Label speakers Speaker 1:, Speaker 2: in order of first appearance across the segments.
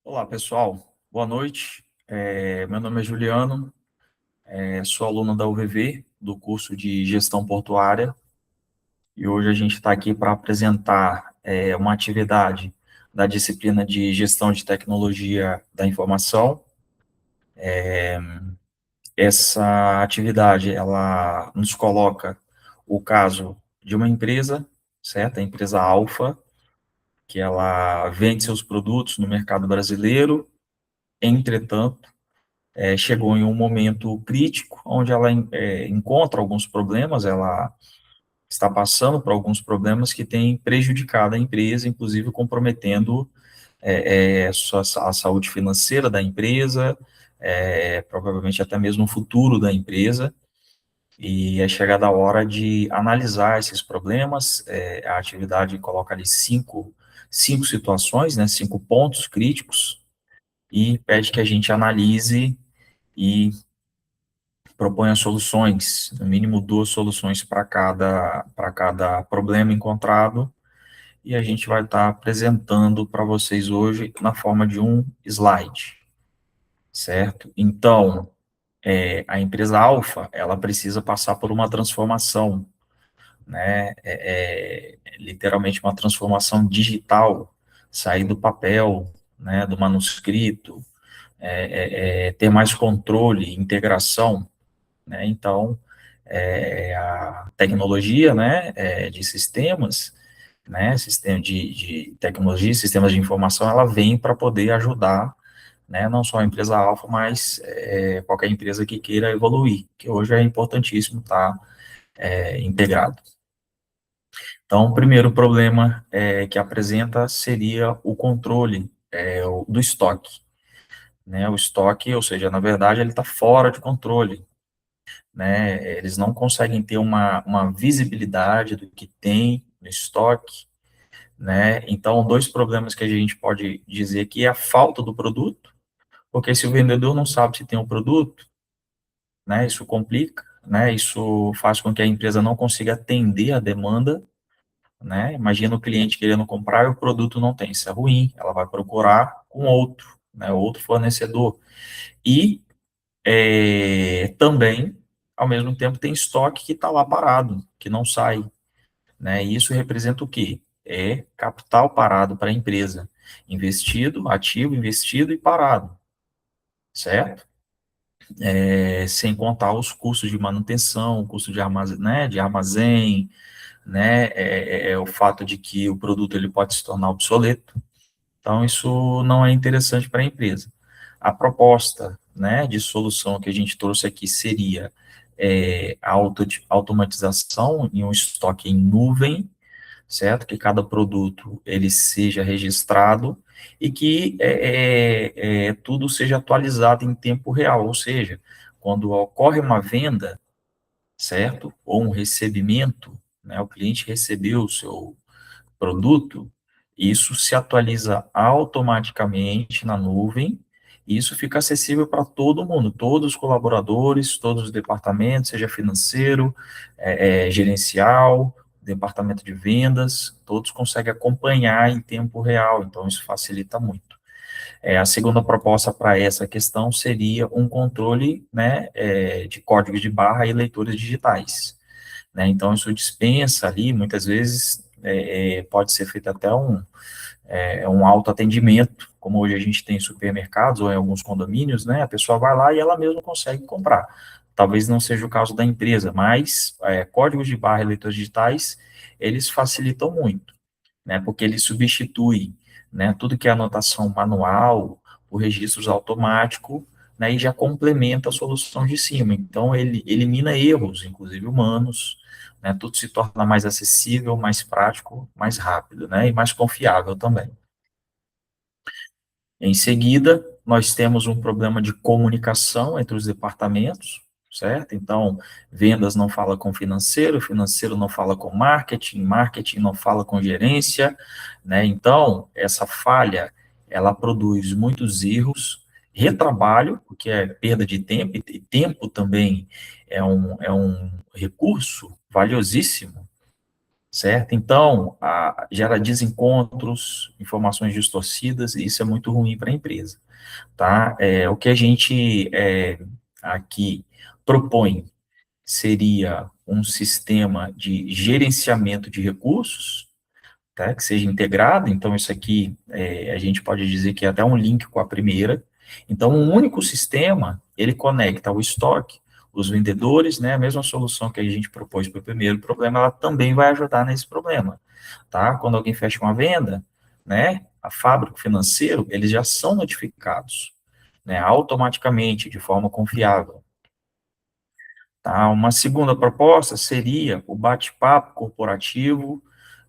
Speaker 1: Olá, pessoal. Boa noite. Meu nome é Juliano, sou aluno da UVV, do curso de Gestão Portuária, e hoje a gente está aqui para apresentar uma atividade da disciplina de Gestão de Tecnologia da Informação. Essa atividade, ela nos coloca o caso de uma empresa, certo? A empresa Alfa, que ela vende seus produtos no mercado brasileiro. Entretanto, chegou em um momento crítico, onde ela encontra alguns problemas, ela está passando por alguns problemas que têm prejudicado a empresa, inclusive comprometendo a saúde financeira da empresa, provavelmente até mesmo o futuro da empresa, e é chegada a hora de analisar esses problemas. A atividade coloca ali cinco situações, né, 5 pontos críticos, e pede que a gente analise e proponha soluções, no mínimo 2 soluções para cada problema encontrado, e a gente vai estar apresentando para vocês hoje na forma de um slide, certo? Então, a empresa Alfa, ela precisa passar por uma transformação, né? Literalmente uma transformação digital, sair do papel, né, do manuscrito, ter mais controle, integração, né? Então, a tecnologia, né, de sistemas, né, sistema de tecnologia, sistemas de informação, ela vem para poder ajudar, né, não só a empresa Alfa, mas qualquer empresa que queira evoluir, que hoje é importantíssimo estar integrado. Então, o primeiro problema que apresenta seria o controle do estoque, né, o estoque, ou seja, na verdade, ele está fora de controle, né? Eles não conseguem ter uma visibilidade do que tem no estoque, né? Então, 2 problemas que a gente pode dizer que é a falta do produto, porque se o vendedor não sabe se tem um produto, né, isso complica, né? Isso faz com que a empresa não consiga atender a demanda, né? Imagina o cliente querendo comprar e o produto não tem, isso é ruim, ela vai procurar com outro, né, outro fornecedor. E também, ao mesmo tempo, tem estoque que está lá parado, que não sai, né? E isso representa o quê? É capital parado para a empresa, investido, ativo, investido e parado, certo? Sem contar os custos de manutenção, custo de armazém, né? O fato de que o produto ele pode se tornar obsoleto. Então, isso não é interessante para a empresa. A proposta, né, de solução que a gente trouxe aqui seria a automatização em um estoque em nuvem, certo? Que cada produto ele seja registrado e que tudo seja atualizado em tempo real, ou seja, quando ocorre uma venda, certo? Ou um recebimento, né, o cliente recebeu o seu produto, isso se atualiza automaticamente na nuvem, e isso fica acessível para todo mundo, todos os colaboradores, todos os departamentos, seja financeiro, gerencial, departamento de vendas, todos conseguem acompanhar em tempo real, então isso facilita muito. A segunda proposta para essa questão seria um controle, né, de códigos de barra e leitores digitais, né? Então, isso dispensa ali, muitas vezes, pode ser feito até um autoatendimento, como hoje a gente tem em supermercados ou em alguns condomínios, né? A pessoa vai lá e ela mesma consegue comprar. Talvez não seja o caso da empresa, mas códigos de barra e leitores digitais, eles facilitam muito, né? Porque eles substituem, né, tudo que é anotação manual, o registros automático, né, e já complementa a solução de cima. Então, ele elimina erros, inclusive humanos, né, tudo se torna mais acessível, mais prático, mais rápido, né, e mais confiável também. Em seguida, nós temos um problema de comunicação entre os departamentos, certo? Então, vendas não fala com financeiro, financeiro não fala com marketing, marketing não fala com gerência, né? Então, essa falha, ela produz muitos erros, retrabalho, porque é perda de tempo, e tempo também é um recurso valiosíssimo, certo? Então, gera desencontros, informações distorcidas, e isso é muito ruim para a empresa, tá? O que a gente aqui propõe seria um sistema de gerenciamento de recursos, tá? Que seja integrado. Então, isso aqui a gente pode dizer que é até um link com a primeira. Então, um único sistema, ele conecta o estoque, os vendedores, né? A mesma solução que a gente propôs para o primeiro problema, ela também vai ajudar nesse problema, tá? Quando alguém fecha uma venda, né? A fábrica, o financeiro, eles já são notificados, né? Automaticamente, de forma confiável. Tá? Uma segunda proposta seria o bate-papo corporativo,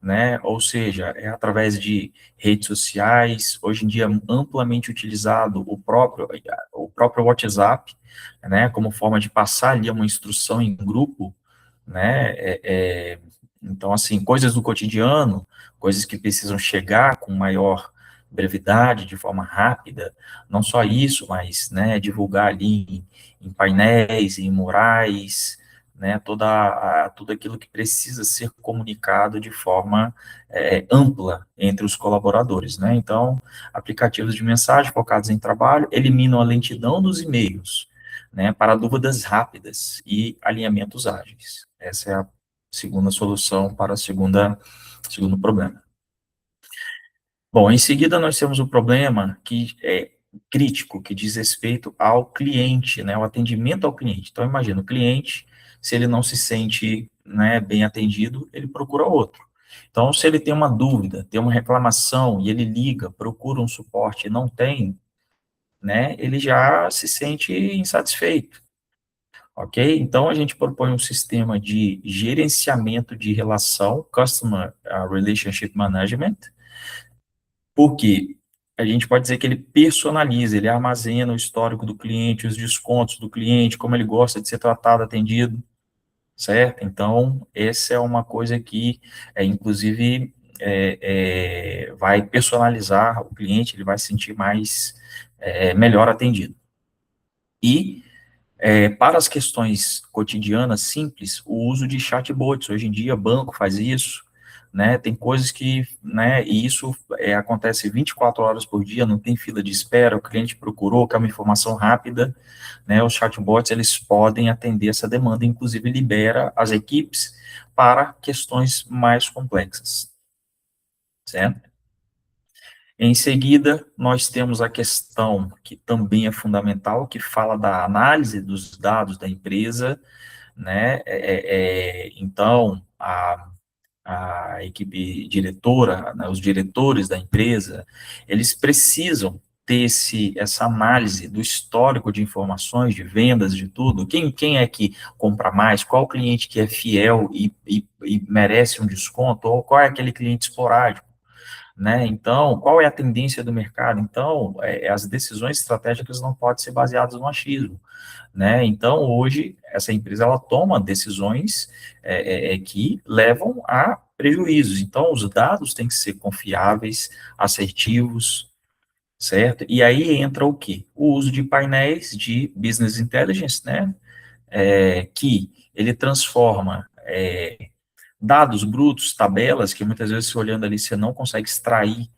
Speaker 1: né? Ou seja, é através de redes sociais, hoje em dia amplamente utilizado o próprio WhatsApp, né? Como forma de passar ali uma instrução em grupo, né? Então, assim, coisas do cotidiano, coisas que precisam chegar com maior brevidade, de forma rápida, não só isso, mas, né, divulgar ali em painéis, em murais, né, tudo aquilo que precisa ser comunicado de forma ampla entre os colaboradores, né? Então, aplicativos de mensagem focados em trabalho eliminam a lentidão dos e-mails, né, para dúvidas rápidas e alinhamentos ágeis. Essa é a segunda solução para segundo problema. Bom, em seguida nós temos o problema que é crítico, que diz respeito ao cliente, né, o atendimento ao cliente. Então, imagina, o cliente, se ele não se sente, né, bem atendido, ele procura outro. Então, se ele tem uma dúvida, tem uma reclamação, e ele liga, procura um suporte e não tem, né, ele já se sente insatisfeito. Ok? Então, a gente propõe um sistema de gerenciamento de relação, Customer Relationship Management, porque a gente pode dizer que ele personaliza, ele armazena o histórico do cliente, os descontos do cliente, como ele gosta de ser tratado, atendido, certo? Então, essa é uma coisa que, inclusive, vai personalizar o cliente, ele vai se sentir mais, melhor atendido. E para as questões cotidianas simples, o uso de chatbots, hoje em dia, banco faz isso, né, tem coisas que, né, e isso acontece 24 horas por dia, não tem fila de espera, o cliente procurou, quer uma informação rápida, né, os chatbots, eles podem atender essa demanda, inclusive libera as equipes para questões mais complexas, certo? Em seguida, nós temos a questão que também é fundamental, que fala da análise dos dados da empresa, né? Então, a equipe diretora, né, os diretores da empresa, eles precisam ter essa análise do histórico de informações, de vendas, de tudo. Quem é que compra mais? Qual cliente que é fiel e merece um desconto? Ou qual é aquele cliente esporádico? Né? Então, qual é a tendência do mercado? Então, as decisões estratégicas não podem ser baseadas no achismo, né? Então, hoje, essa empresa, ela toma decisões que levam a prejuízos. Então, os dados têm que ser confiáveis, assertivos, certo? E aí entra o quê? O uso de painéis de business intelligence, né? Que ele transforma dados brutos, tabelas, que muitas vezes, você olhando ali, você não consegue extrair,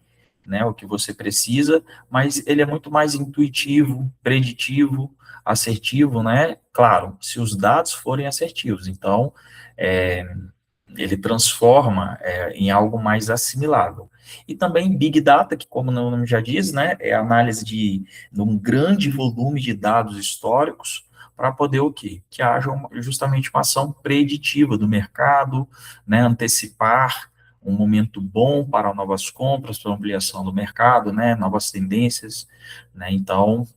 Speaker 1: né, o que você precisa, mas ele é muito mais intuitivo, preditivo, assertivo, né? Claro, se os dados forem assertivos. Então, é, ele transforma em algo mais assimilável. E também Big Data, que como o nome já diz, né, é a análise de um grande volume de dados históricos para poder o quê? Que haja justamente uma ação preditiva do mercado, né, antecipar um momento bom para novas compras, para ampliação do mercado, né, novas tendências, né, então,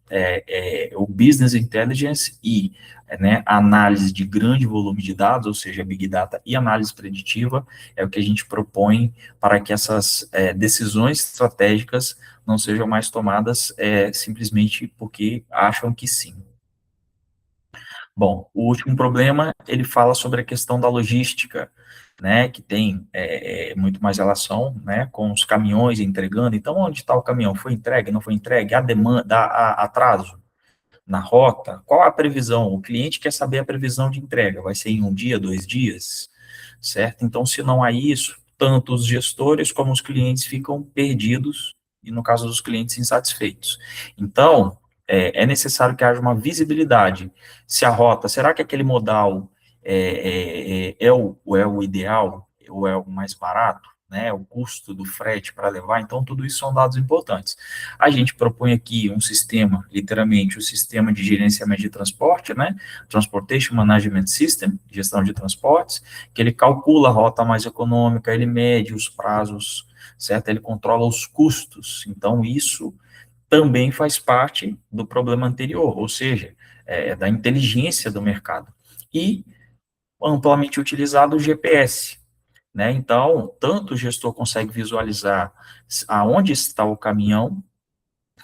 Speaker 1: o Business Intelligence e né, análise de grande volume de dados, ou seja, Big Data e análise preditiva, é o que a gente propõe para que essas decisões estratégicas não sejam mais tomadas simplesmente porque acham que sim. Bom, o último problema, ele fala sobre a questão da logística, né, que tem muito mais relação, né, com os caminhões entregando. Então, onde está o caminhão? Foi entregue, não foi entregue? Há demanda, há atraso na rota? Qual a previsão? O cliente quer saber a previsão de entrega. Vai ser em um dia, 2 dias? certo? Então, se não há isso, tanto os gestores como os clientes ficam perdidos, e no caso dos clientes, insatisfeitos. Então, é necessário que haja uma visibilidade. Se a rota, será que aquele modal é o ideal, ou é o mais barato? Né, o custo do frete para levar, então tudo isso são dados importantes. A gente propõe aqui um sistema, literalmente, o sistema de gerenciamento de transporte, né, Transportation Management System, gestão de transportes, que ele calcula a rota mais econômica, ele mede os prazos, certo? Ele controla os custos. Então, isso também faz parte do problema anterior, ou seja, da inteligência do mercado. E amplamente utilizado o GPS, né? Então, tanto o gestor consegue visualizar aonde está o caminhão,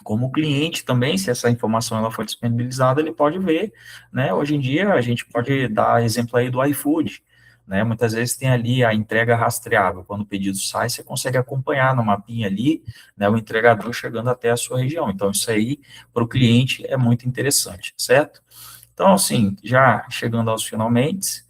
Speaker 1: como o cliente também, se essa informação ela for disponibilizada, ele pode ver, né? Hoje em dia, a gente pode dar exemplo aí do iFood, né? Muitas vezes tem ali a entrega rastreável, quando o pedido sai, você consegue acompanhar no mapinha ali, né, o entregador chegando até a sua região. Então, isso aí, para o cliente, é muito interessante, certo? Então, assim, já chegando aos finalmente,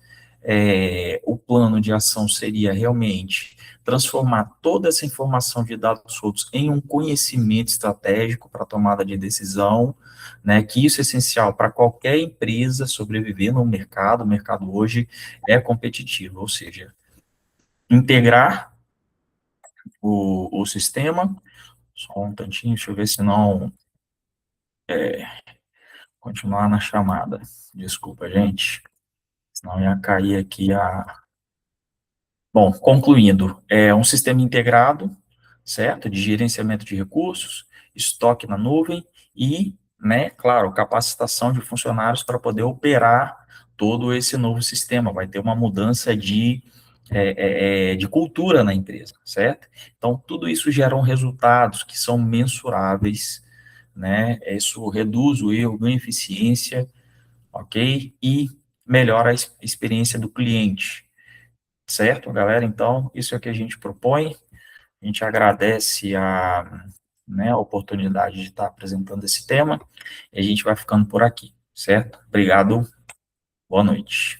Speaker 1: o plano de ação seria realmente transformar toda essa informação de dados soltos em um conhecimento estratégico para tomada de decisão, né, que isso é essencial para qualquer empresa sobreviver no mercado, o mercado hoje é competitivo, ou seja, integrar o sistema, só um tantinho, deixa eu ver se não continuar na chamada, desculpa, gente, senão ia cair aqui a... Bom, concluindo, é um sistema integrado, certo? De gerenciamento de recursos, estoque na nuvem e, né, claro, capacitação de funcionários para poder operar todo esse novo sistema. Vai ter uma mudança de cultura na empresa, certo? Então, tudo isso geram resultados que são mensuráveis, né? Isso reduz o erro, ganha eficiência, ok? E melhora a experiência do cliente, certo, galera? Então, isso é o que a gente propõe. A gente agradece né, a oportunidade de estar apresentando esse tema e a gente vai ficando por aqui, certo? Obrigado, boa noite.